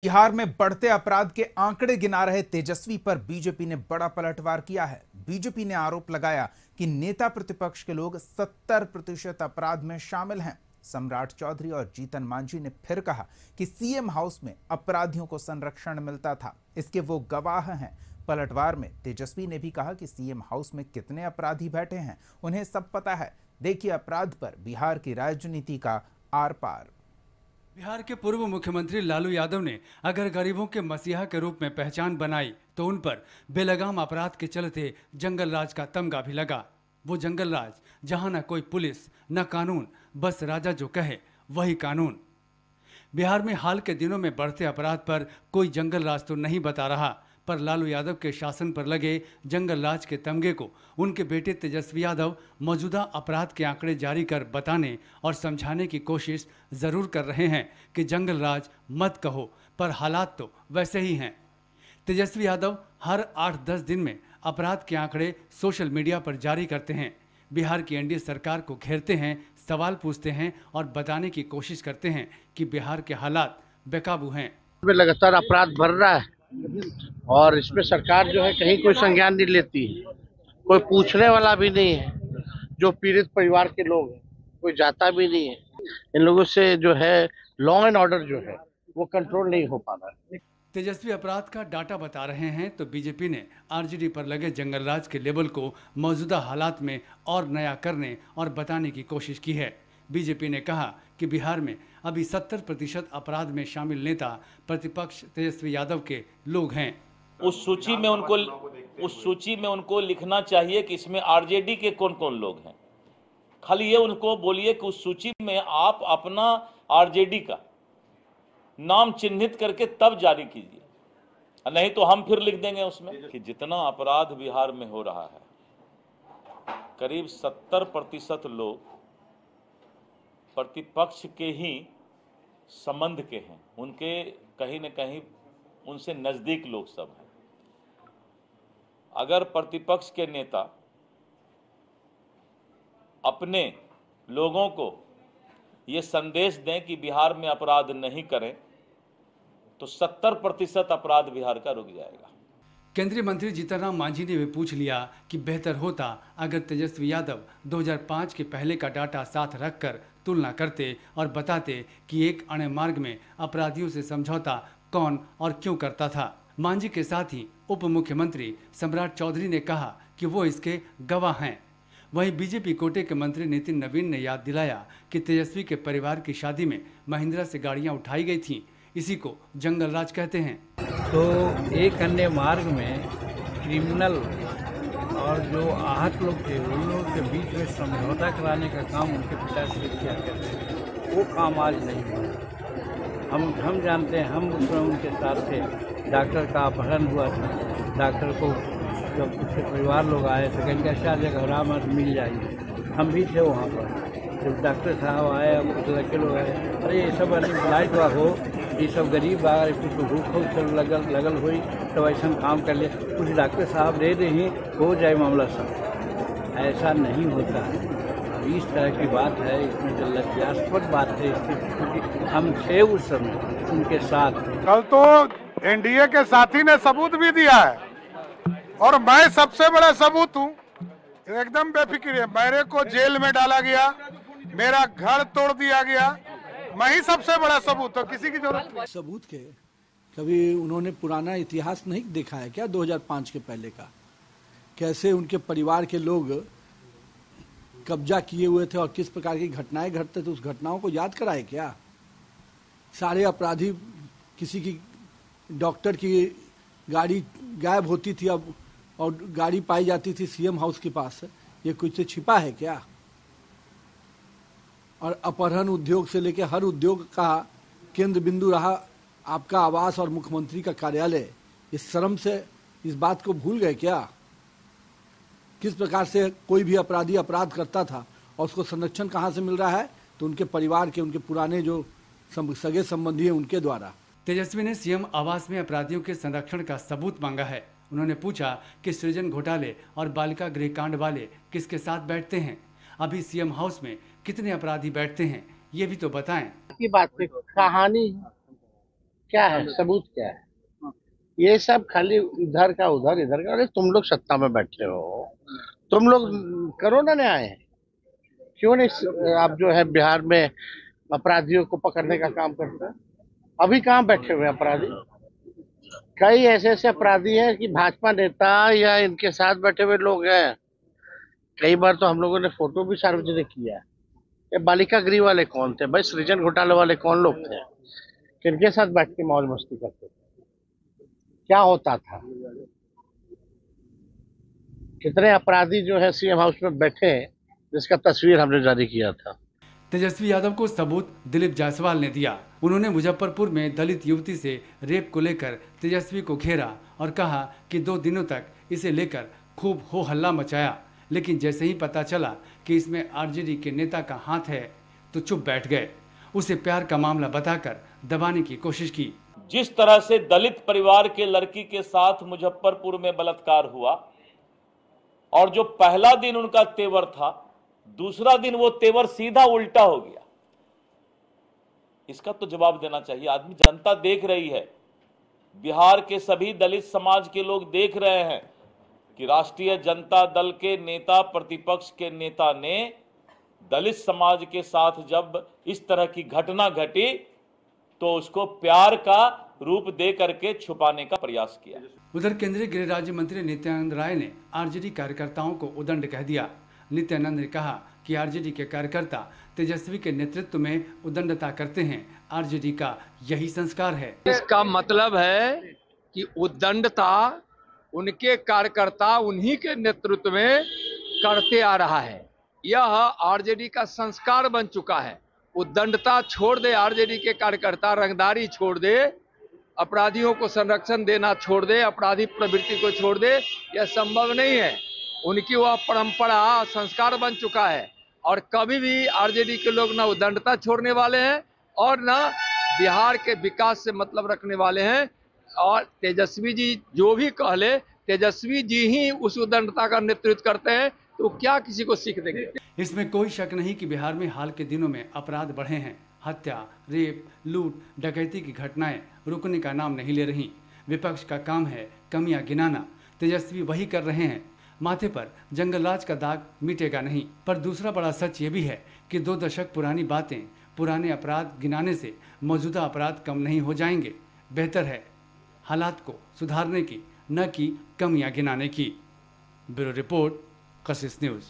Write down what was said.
बिहार में बढ़ते अपराध के आंकड़े गिना रहे तेजस्वी पर बीजेपी ने बड़ा पलटवार किया है। बीजेपी ने आरोप लगाया कि नेता प्रतिपक्ष के लोग 70% अपराध में शामिल हैं। सम्राट चौधरी और जीतन मांझी ने फिर कहा कि सीएम हाउस में अपराधियों को संरक्षण मिलता था, इसके वो गवाह हैं। पलटवार में तेजस्वी ने भी कहा कि सीएम हाउस में कितने अपराधी बैठे हैं उन्हें सब पता है। देखिए अपराध पर बिहार की राजनीति का आर पार। बिहार के पूर्व मुख्यमंत्री लालू यादव ने अगर गरीबों के मसीहा के रूप में पहचान बनाई तो उन पर बेलगाम अपराध के चलते जंगल राज का तमगा भी लगा। वो जंगल राज जहां न कोई पुलिस न कानून, बस राजा जो कहे वही कानून। बिहार में हाल के दिनों में बढ़ते अपराध पर कोई जंगल राज तो नहीं बता रहा, पर लालू यादव के शासन पर लगे जंगल राज के तमगे को उनके बेटे तेजस्वी यादव मौजूदा अपराध के आंकड़े जारी कर बताने और समझाने की कोशिश जरूर कर रहे हैं कि जंगल राज मत कहो, पर हालात तो वैसे ही हैं। तेजस्वी यादव हर 8-10 दिन में अपराध के आंकड़े सोशल मीडिया पर जारी करते हैं। बिहार की एनडीए सरकार को घेरते हैं, सवाल पूछते हैं और बताने की कोशिश करते हैं कि बिहार के हालात बेकाबू हैं। लगातार अपराध बढ़ रहा है और इसमें सरकार जो है कहीं कोई संज्ञान नहीं लेती है, कोई पूछने वाला भी नहीं है। जो पीड़ित परिवार के लोग हैं कोई जाता भी नहीं है। इन लोगों से जो है लॉ एंड ऑर्डर जो है वो कंट्रोल नहीं हो पा रहा है। तेजस्वी अपराध का डाटा बता रहे हैं तो बीजेपी ने आरजेडी पर लगे जंगल राज के लेबल को मौजूदा हालात में और नया करने और बताने की कोशिश की है। बीजेपी ने कहा कि बिहार में अभी 70% अपराध में शामिल नेता प्रतिपक्ष तेजस्वी यादव के लोग हैं। उस सूची में उनको लिखना चाहिए कि इसमें आरजेडी के कौन कौन लोग हैं। खाली ये उनको बोलिए कि उस सूची में आप अपना आरजेडी का नाम चिन्हित करके तब जारी कीजिए, नहीं तो हम फिर लिख देंगे उसमें कि जितना अपराध बिहार में हो रहा है करीब 70% लोग प्रतिपक्ष के ही संबंध के हैं, उनके कहीं न कहीं उनसे नजदीक लोग सब हैं। अगर प्रतिपक्ष के नेता अपने लोगों को ये संदेश दें कि बिहार में अपराध नहीं करें तो 70% अपराध बिहार का रुक जाएगा। केंद्रीय मंत्री जीतन राम मांझी ने भी पूछ लिया कि बेहतर होता अगर तेजस्वी यादव 2005 के पहले का डाटा साथ रखकर तुलना करते और बताते कि एक अणे मार्ग में अपराधियों से समझौता कौन और क्यों करता था। मांझी के साथ ही उप मुख्यमंत्री सम्राट चौधरी ने कहा कि वो इसके गवाह हैं। वहीं बीजेपी कोटे के मंत्री नितिन नवीन ने याद दिलाया कि तेजस्वी के परिवार की शादी में महिंद्रा से गाड़ियां उठाई गई थीं। इसी को जंगल राज कहते हैं। तो एक अन्य मार्ग में क्रिमिनल और जो आहत लोग थे उन लोगों के बीच में समझौता कराने का काम उनके पिताश्री किया करते थे। वो काम आज नहीं हुआ। हम जानते हैं, हम उसमें उनके साथ थे। डॉक्टर का अपहरण हुआ था। डॉक्टर को जब उसके परिवार लोग आए तो कहीं कैसा जगह घबराहट मिल जाएगी। हम भी थे वहाँ पर। जब डॉक्टर साहब आए, कुछ लड़के लोग आए, अरे ये सब लाइट हुआ हो, ये सब गरीब अगर कुछ भूख लगल हुई तो ऐसा काम कर ले, कुछ डॉक्टर साहब दे रहे हो जाए मामला सब। ऐसा नहीं होता है। इस तरह की बात है, इसमें जो लज्जास्पद बात है, क्योंकि हम थे उस समय उनके साथ। कल तो एनडीए के साथी ने सबूत भी दिया है और मैं सबसे बड़ा सबूत हूँ। एकदम बेफिक्र है। मेरे को जेल में डाला गया, मेरा घर तोड़ दिया गया, मैं ही सबसे बड़ा सबूत हूँ। किसी की जरूरत नहीं। सबूत के कभी उन्होंने पुराना इतिहास नहीं देखा है क्या? 2005 के पहले का कैसे उनके परिवार के लोग कब्जा किए हुए थे और किस प्रकार की घटनाएं घटते थे, उस घटनाओं को याद कराए क्या? सारे अपराधी, किसी की डॉक्टर की गाड़ी गायब होती थी अब और गाड़ी पाई जाती थी सीएम हाउस के पास, ये कुछ से छिपा है क्या? और अपहरण उद्योग से लेकर हर उद्योग का केंद्र बिंदु रहा आपका आवास और मुख्यमंत्री का कार्यालय। इस शर्म से इस बात को भूल गए क्या? किस प्रकार से कोई भी अपराधी अपराध करता था और उसको संरक्षण कहाँ से मिल रहा है? तो उनके परिवार के, उनके पुराने जो सगे संबंधी हैं उनके द्वारा। तेजस्वी ने सीएम आवास में अपराधियों के संरक्षण का सबूत मांगा है। उन्होंने पूछा कि सृजन घोटाले और बालिका गृह कांड वाले किसके साथ बैठते हैं, अभी सीएम हाउस में कितने अपराधी बैठते हैं, ये भी तो बताएं। की बात पे कहानी क्या है, सबूत क्या है? ये सब खाली इधर का उधर, इधर का। अरे तुम लोग सत्ता में बैठे हो, तुम लोग करो ना न्याय। क्यों नहीं आप जो है बिहार में अपराधियों को पकड़ने का काम करते हैं? अभी कहाँ बैठे हुए अपराधी? कई ऐसे ऐसे अपराधी हैं कि भाजपा नेता या इनके साथ बैठे हुए लोग हैं। कई बार तो हम लोगों ने फोटो भी सार्वजनिक किया है। ये बालिका गृह वाले कौन थे भाई? सृजन घोटाले वाले कौन लोग थे? किनके साथ बैठ के मौज मस्ती करते थे? क्या होता था? कितने अपराधी जो है सीएम हाउस में बैठे हैं, जिसका तस्वीर हमने जारी किया था। तेजस्वी यादव को सबूत दिलीप जायसवाल ने दिया। उन्होंने मुजफ्फरपुर में दलित युवती से रेप को लेकर तेजस्वी को घेरा और कहा कि 2 दिनों तक इसे लेकर खूब हो हल्ला मचाया, लेकिन जैसे ही पता चला कि इसमें आरजेडी के नेता का हाथ है तो चुप बैठ गए। उसे प्यार का मामला बताकर दबाने की कोशिश की। जिस तरह से दलित परिवार के लड़की के साथ मुजफ्फरपुर में बलात्कार हुआ और जो पहला दिन उनका तेवर था, दूसरा दिन वो तेवर सीधा उल्टा हो गया। इसका तो जवाब देना चाहिए आदमी। जनता देख रही है, बिहार के सभी दलित समाज के लोग देख रहे हैं कि राष्ट्रीय जनता दल के नेता, प्रतिपक्ष के नेता ने दलित समाज के साथ जब इस तरह की घटना घटी तो उसको प्यार का रूप दे करके छुपाने का प्रयास किया। उधर केंद्रीय गृह राज्य मंत्री नित्यानंद राय ने आरजेडी कार्यकर्ताओं को उदंड कह दिया। नित्यानंद ने कहा कि आरजेडी के कार्यकर्ता तेजस्वी के नेतृत्व में उदंडता करते हैं। आरजेडी का यही संस्कार है। इसका मतलब है कि उदंडता उनके कार्यकर्ता उन्हीं के नेतृत्व में करते आ रहा है। यह आरजेडी का संस्कार बन चुका है। उदंडता छोड़ दे आरजेडी के कार्यकर्ता, रंगदारी छोड़ दे, अपराधियों को संरक्षण देना छोड़ दे, अपराधी प्रवृत्ति को छोड़ दे, यह संभव नहीं है। उनकी वह परंपरा संस्कार बन चुका है और कभी भी आरजेडी के लोग ना उदंडता छोड़ने वाले हैं और ना बिहार के विकास से मतलब रखने वाले हैं। और तेजस्वी जी जो भी कह ले, तेजस्वी जी ही उस उदंडता का नेतृत्व करते हैं, तो क्या किसी को सीख देंगे? इसमें कोई शक नहीं कि बिहार में हाल के दिनों में अपराध बढ़े हैं। हत्या, रेप, लूट, डकैती की घटनाएं रुकने का नाम नहीं ले रही। विपक्ष का काम है कमियां गिनाना। तेजस्वी वही कर रहे हैं। माथे पर जंगलराज का दाग मिटेगा नहीं। पर दूसरा बड़ा सच ये भी है कि 2 दशक पुरानी बातें, पुराने अपराध गिनाने से मौजूदा अपराध कम नहीं हो जाएंगे। बेहतर है हालात को सुधारने की, न कि कमियां गिनाने की। ब्यूरो रिपोर्ट, कशिश न्यूज़।